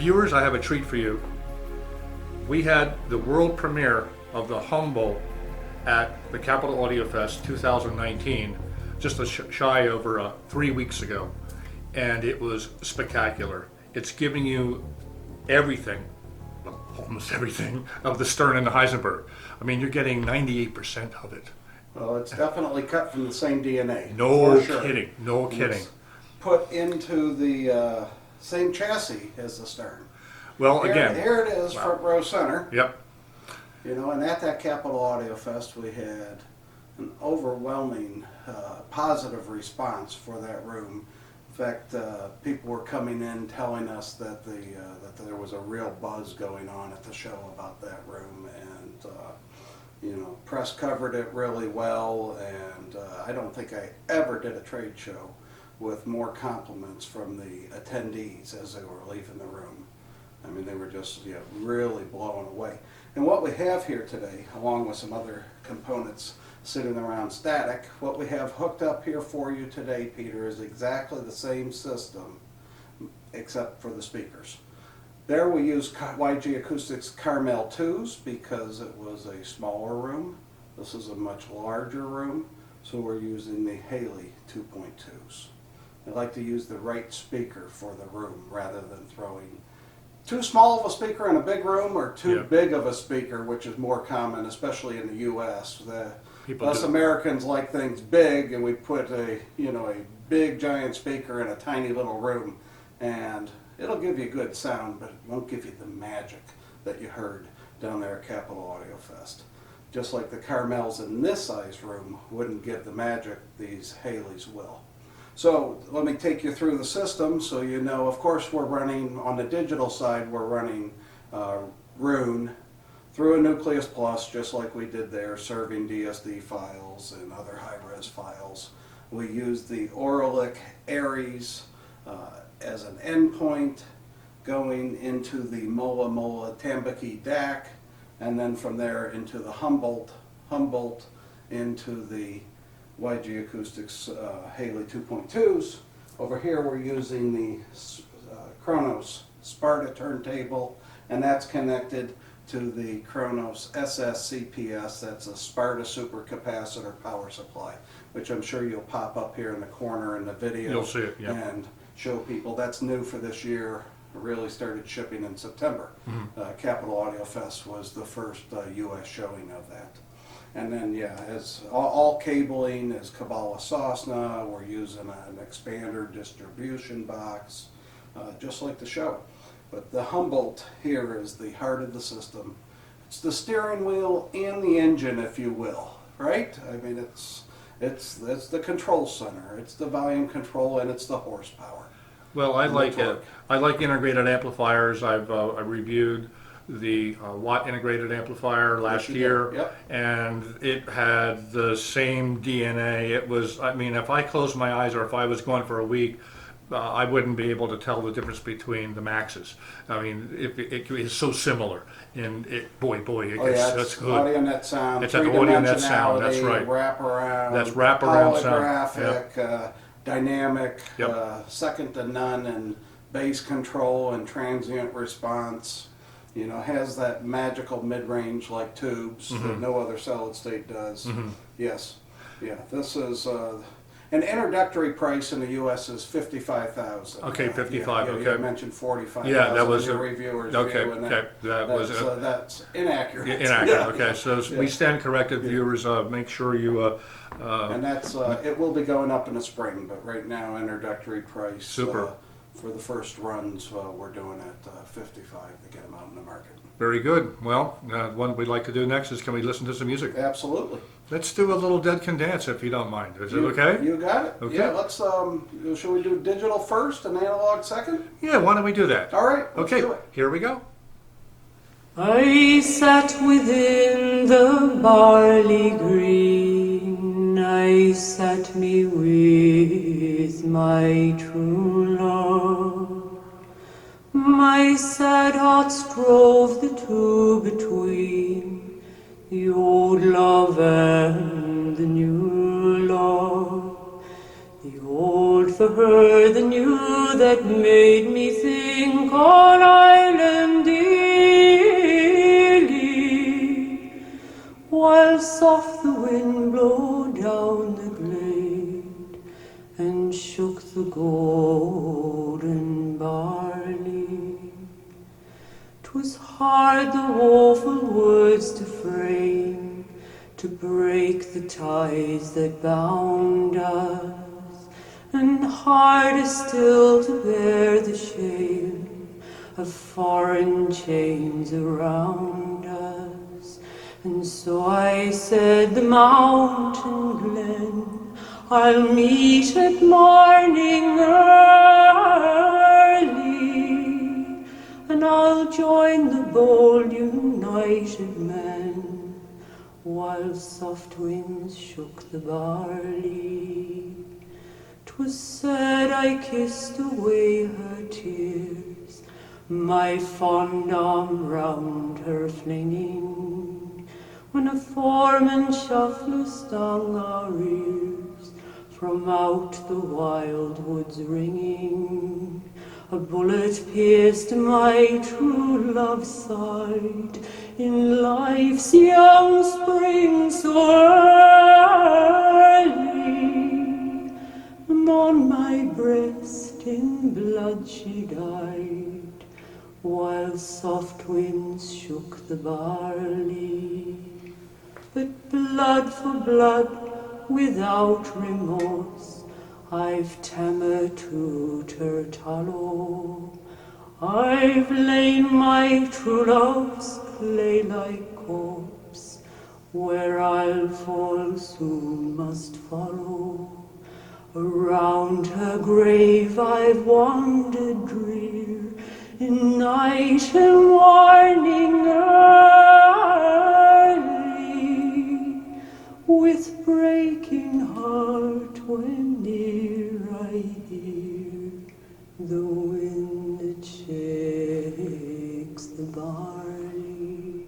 Viewers, I have a treat for you. We had the world premiere of the Humboldt at the Capitol Audio Fest 2019, just shy over 3 weeks ago, and it was spectacular. It's giving you everything, almost everything, of the Stern and the Heisenberg. I mean, you're getting 98% of it. Well, it's definitely cut from the same DNA. No for kidding, sure. no And kidding. it's put into the same chassis as the Stern. Well, Here, again, here it is, wow. front row center. Yep. You know, and at that Capitol Audio Fest, we had an overwhelming positive response for that room. In fact, people were coming in telling us that that there was a real buzz going on at the show about that room, and you know, press covered it really well. And I don't think I ever did a trade show with more compliments from the attendees as they were leaving the room. I mean, they were just really blown away. And what we have here today, along with some other components sitting around static, what we have hooked up here for you today, Peter, is exactly the same system, except for the speakers. There we use YG Acoustics Carmel 2s because it was a smaller room. This is a much larger room, so we're using the Haley 2.2s. I like to use the right speaker for the room rather than throwing too small of a speaker in a big room or too big of a speaker, which is more common, especially in the U.S. Us Americans like things big, and we put a big giant speaker in a tiny little room, and it'll give you good sound, but it won't give you the magic that you heard down there at Capitol Audio Fest. Just like the Carmels in this size room wouldn't give the magic, these Haleys will. So let me take you through the system so you know. Of course, we're running, on the digital side, we're running Rune through a Nucleus Plus, just like we did there, serving DSD files and other high-res files. We use the Auralic Aries as an endpoint going into the Mola Tambaki DAC, and then from there into the Humboldt into the YG Acoustics Haley 2.2s. Over here we're using the Kronos Sparta turntable, and that's connected to the Kronos SS CPS. That's a Sparta supercapacitor power supply, which I'm sure you'll pop up here in the corner in the video. You'll see it, yeah. And show people. That's new for this year. It really started shipping in September. Capitol Audio Fest was the first U.S. showing of that. And then, as all cabling is Kubala Sosna. We're using an expander distribution box, just like the show. But the Humboldt here is the heart of the system. It's the steering wheel and the engine, if you will, right? I mean, it's the control center. It's the volume control, and it's the horsepower. Well, I like it. I like integrated amplifiers. I've reviewed the Watt integrated amplifier last year, and it had the same DNA. It was, I mean, if I closed my eyes or if I was going for a week, I wouldn't be able to tell the difference between the Maxes. I mean, it is so similar, and that's good. Audionet sound, it's an Audionet sound. That's right. Wraparound. That's wraparound sound. Holographic, dynamic, second to none, and bass control and transient response. You know, has that magical mid-range like tubes that no other solid state does. Yes, this is an introductory price in the U.S. is $55,000. Okay, 55. Okay, you mentioned 45. Yeah, that was a reviewer's okay. view, and that's inaccurate. Inaccurate. Okay, so we stand corrected, viewers. Make sure you. And that's it will be going up in the spring, but right now introductory price. Super. For the first runs, we're doing at 55 to get them out in the market. Very good. Well, what we'd like to do next is, can we listen to some music? Absolutely. Let's do a little Dead Can Dance, if you don't mind. Is it okay? You got it. Okay. Yeah, let's, shall we do digital first and analog second? Yeah, why don't we do that? All right, let's okay, do it. Here we go. I sat within the barley green, I sat me with my true love. My sad heart strove the two between, the old love and the new love. The old for her than you that made me think on island dearly, while soft the wind blew down the glade and shook the golden barley. 'Twas hard the woeful words to frame, to break the ties that bound us, and harder still to bear the shame of foreign chains around us. And so I said, the mountain glen I'll meet at morning early, and I'll join the bold united men, while soft winds shook the barley. 'Twas said I kissed away her tears, my fond arm round her flinging, when a foreman shuffler stung our ears, from out the wild woods ringing. A bullet pierced my true love's side in life's young spring so early, and on my breast in blood she died, while soft winds shook the barley. But blood for blood, without remorse, I've tamer to Turtallow. I've lain my true love's clay-like corpse, where I'll fall soon must follow. Around her grave I've wandered drear, in night and morning early, with breaking heart when near I hear the wind that shakes the barley.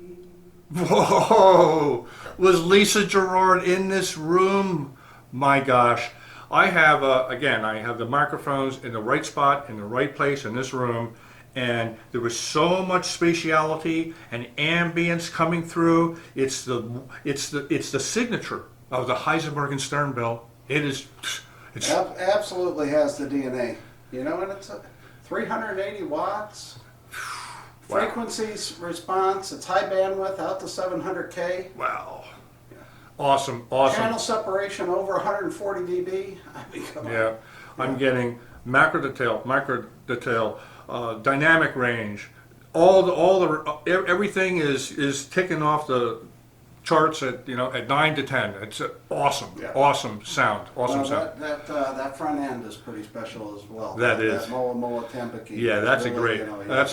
Whoa! Was Lisa Gerard in this room? My gosh. I have, I have the microphones in the right spot, in the right place in this room, and there was so much spatiality and ambience coming through. It's the signature of the Heisenberg and Stern Bill. It's Absolutely has the DNA. You know, and it's 380 watts. Wow. Frequency response, it's high bandwidth out to 700K. wow. Awesome. Channel separation over 140 dB. I mean, come on. Yeah, I'm getting macro detail, micro detail, dynamic range. Everything is ticking off the charts at 9 to 10. It's awesome, Yeah. awesome sound, Well, sound. that front end is pretty special as well. That is. That Moa Tempeke. Yeah, that's really, a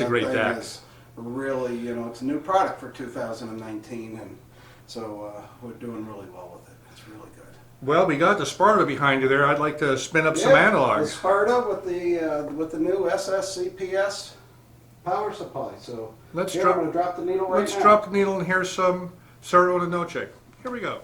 great thing DAC. is really, it's a new product for 2019, and so we're doing really well with it. It's really good. Well, we got the Sparta behind you there. I'd like to spin up some The analogs. Sparta with the new SSCPS power supply. So Let's I'm drop- going to drop the needle right Let's now. drop the needle and here's some Cerro de Noche. Here we go.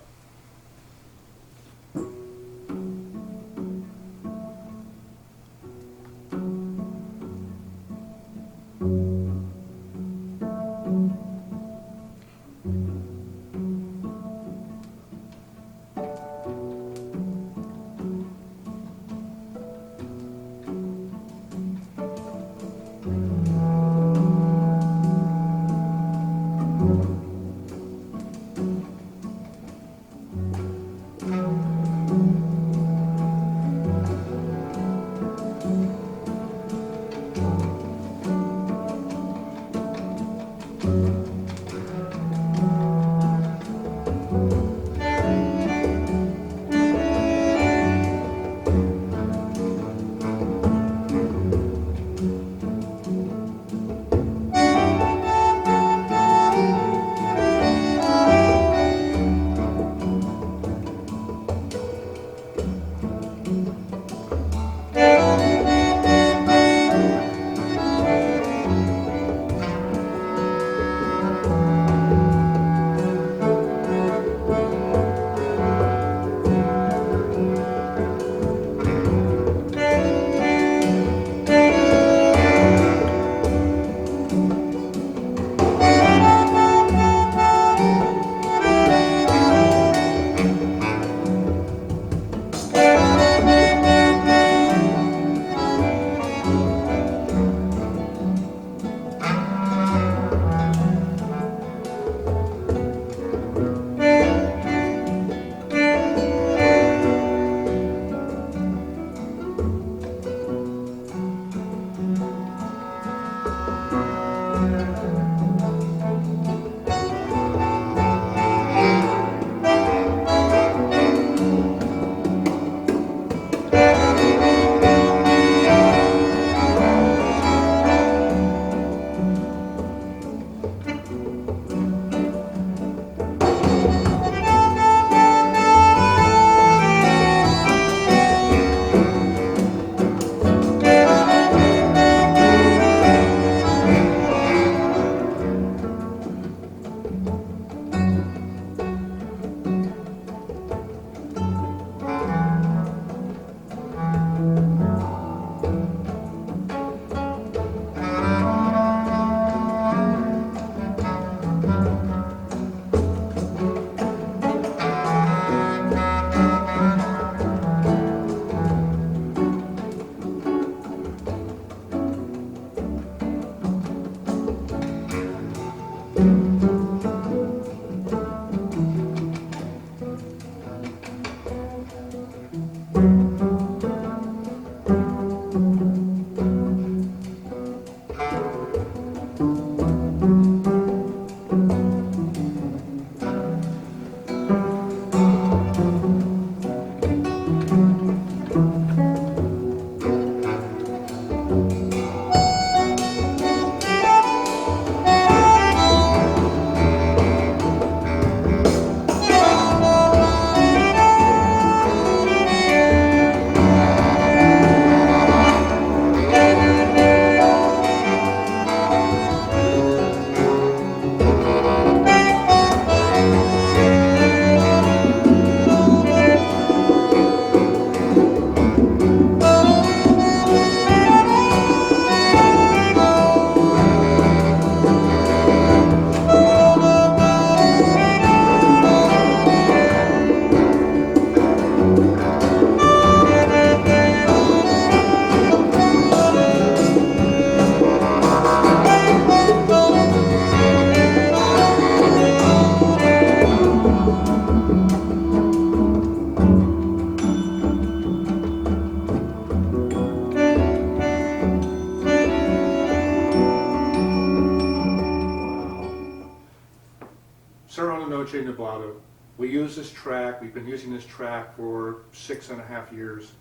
Serrano Noche Nublado. We use this track, we've been using this track for 6.5 years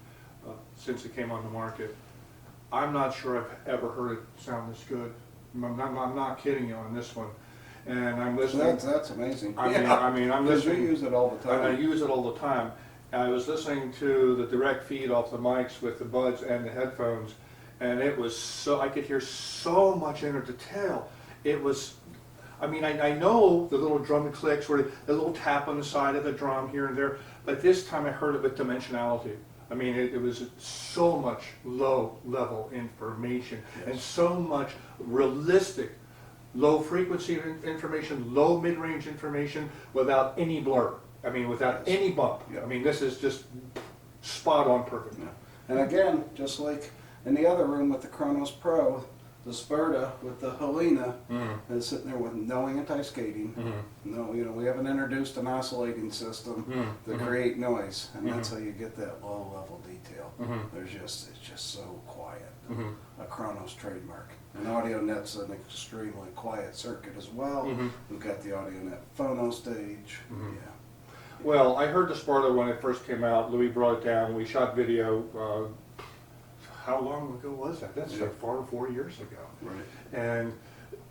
since it came on the market. I'm not sure I've ever heard it sound this good. I'm not kidding you on this one. And I'm listening. That's amazing. I'm Because listening. you use it all the And I time. use it all the time. I was listening to the direct feed off the mics with the buds and the headphones, and it was so, I could hear so much inner detail. It was, I know the little drum clicks, or the little tap on the side of the drum here and there, but this time I heard it with dimensionality. It was so much low-level information, and so much realistic, low-frequency information, low mid-range information, without any blur. Without any bump. Yeah. This is just spot on perfect. Yeah. And again, just like in the other room with the Kronos Pro, the Sparta with the Helena is sitting there with no anti-skating. No, we haven't introduced an oscillating system to create noise, and that's how you get that low-level detail. It's just so quiet. A Kronos trademark. And Audionet's an extremely quiet circuit as well. We've got the Audionet phono stage. Yeah. Well, I heard the Sparta when it first came out. Louis brought it down. We shot video. How long ago was that? That's like 4 years ago. Right. And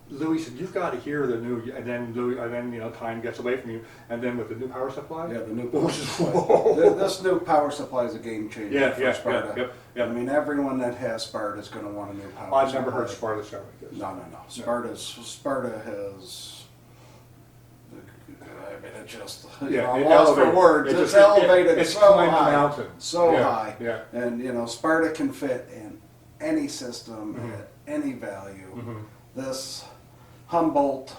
Louis said, "You've got to hear the new." And then time gets away from you. And then with the new power supply. Yeah, the new power supply. This new power supply is a game changer for Sparta. Yep. Everyone that has Sparta is going to want a new power I've supply. never heard Sparta sound like this. No. Sparta has. It just. I'm lost for words. It's elevated it's so climbed the high. mountain. So high. Yeah. And Sparta can fit in any system at any value. This Humboldt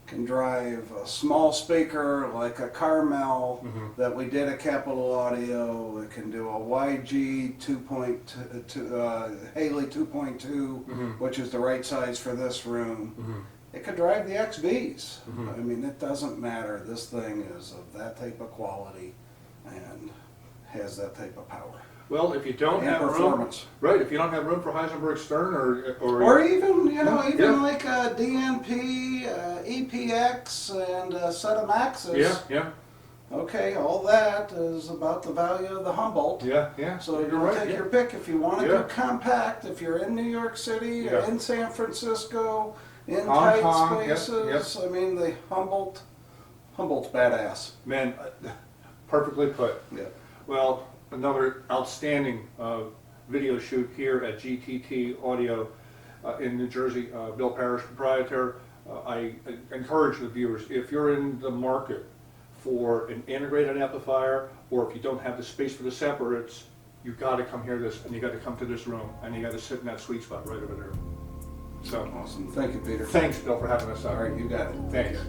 can drive a small speaker like a Carmel that we did at Capitol Audio. It can do a YG 2.2, Haley 2.2, which is the right size for this room. It could drive the XVs. It doesn't matter. This thing is of that type of quality and has that type of power. Well, if you don't And have performance. room, right? If you don't have room for Heisenberg Stern Or even, Yeah. like a DNP, EPX, and a set of Maxes. yeah, Okay, all that is about the value of the Humboldt. yeah. So you're you right. take your pick if you want to Yeah. do compact. If you're in New York City, or Yeah. in San Francisco, in Hong tight Kong, yep, spaces. The Humboldt's badass. Man, perfectly put. Yeah. Well, another outstanding video shoot here at GTT Audio in New Jersey. Bill Parrish, proprietor. I encourage the viewers, if you're in the market for an integrated amplifier, or if you don't have the space for the separates, you've got to come hear this, and you got to come to this room, and you got to sit in that sweet spot right over there. So, Awesome. Thank you, Peter. thanks, Bill, for having us All on. right, you got it. Thanks.